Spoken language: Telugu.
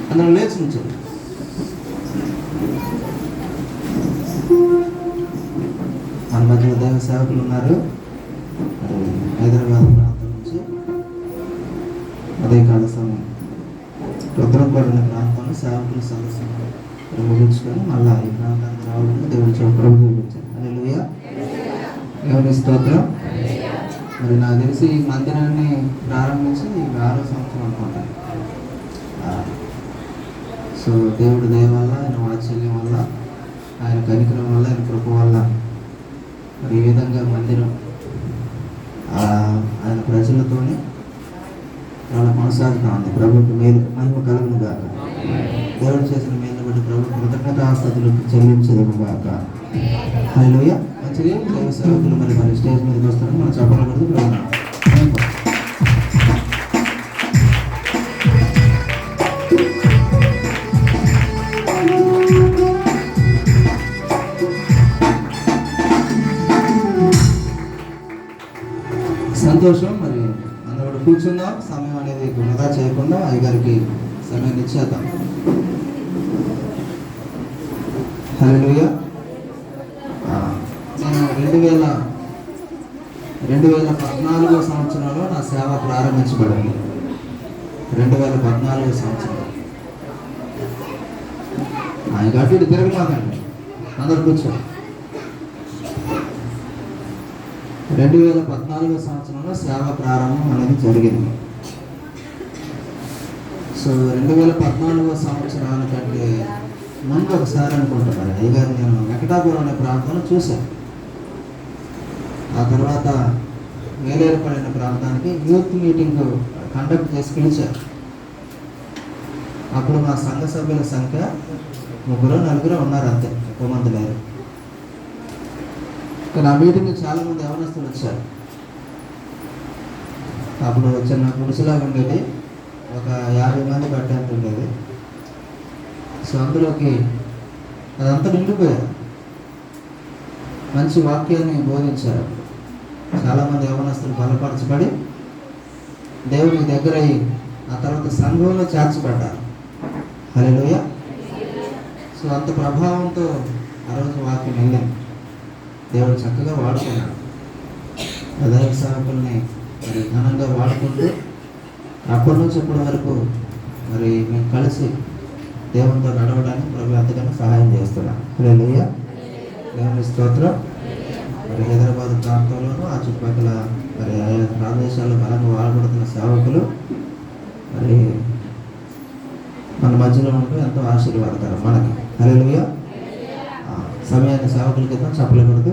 అందులో లేచి ఉంచండి. మన మధ్యలో దైవ సేవకులు ఉన్నారు. హైదరాబాద్ ప్రాంతం నుంచి అదే కాల సమయం రుద్రపడిన ప్రాంతంలో సేవకులు సదస్సు ముగించుకొని మళ్ళీ ఈ ప్రాంతానికి రావాలని దేవుడి చూపడం చూపించారు. హల్లెలూయా, దేవుని స్తోత్రం. మరి నాకు తెలిసి ఈ మందిరాన్ని ప్రారంభించి 6వ సంవత్సరం అనుకుంటాను. సో దేవుడి దయ వల్ల, ఆయన వాత్సల్యం వల్ల, ఆయన కనికరం వల్ల, ఆయన కృప వల్ల మరి ఈ విధంగా మందిరం ఆయన ప్రజలతోనే చాలా కొనసాగుతూ ఉంది. ప్రభుత్వ మేలు మహిమ కలుగును గాక. దేవుడు చేసిన మేలు బట్టి ప్రభు కృతజ్ఞతాస్తుతులు చెల్లించదును గాక. హల్లెలూయా. మంచిది. దైవ సేవకులు మరి స్టేజ్ మీదకి వస్తారని మనం చెప్పకూడదు. సంతోషం. మరి అందరూ కూర్చుందాం. సమయం అనేది వృధా చేయకుండా అయ్యగారికి సమయాన్ని ఇచ్చేద్దాం. హల్లెలూయా. నేను 2014 సంవత్సరంలో నా సేవ ప్రారంభించబడింది. 2014 సంవత్సరం. ఆయన గట్టి తిరగమాకండి, అందరు కూర్చోండి. 2014 సంవత్సరంలో సేవ ప్రారంభం అనేది జరిగింది. సో 2014 సంవత్సరానికంటే ముందు ఒకసారి అనుకుంటున్నారు అయ్యగారు నేను వెంకటాపురం అనే ప్రాంతంలో చూశాను. ఆ తర్వాత వేలేరుపడిన ప్రాంతానికి యూత్ మీటింగ్ కండక్ట్ చేసి పిలిచారు. అప్పుడు మా సంఘ సభ్యుల సంఖ్య 3-4 ఉన్నారు, అంతే, ఎక్కువ మంది లేరు. నా మీటింగ్కి చాలామంది యవనస్తులు వచ్చారు. అప్పుడు చిన్న గుడిసెలాగా ఉండేది, ఒక 50 మంది పట్టేంత ఉండేది. సో అందులోకి అదంతా నిండిపోయారు. మంచి వాక్యాన్ని బోధించారు. చాలామంది యవనస్తులు బలపరచబడి దేవునికి దగ్గరయ్యి ఆ తర్వాత సంఘంలో చేర్చబడ్డారు. హల్లెలూయా. సో అంత ప్రభావంతో ఆ రోజు వాక్యం వెళ్ళింది. దేవుడు చక్కగా వాడుకున్నాడు. దైవ సేవకుల్ని మరి ఘనంగా వాడుకుంటూ అప్పటి నుంచి ఇప్పటి వరకు మరి మేము కలిసి దేవునితో నడవడానికి ప్రభు ఎంతగానో సహాయం చేస్తున్నాం. హల్లెలూయా, దేవుని స్తోత్రం. మరి హైదరాబాద్ ప్రాంతంలోనూ ఆ చుట్టుపక్కల మరి ఆయా ప్రదేశాల్లో బలంగా వాడబడుతున్న సేవకులు మరి మన మధ్యలో ఉంటూ ఎంతో ఆశీర్వాదకరం మనకి. హల్లెలూయా. సమయాన్ని సేవకులకి చప్పలు కొడుతూ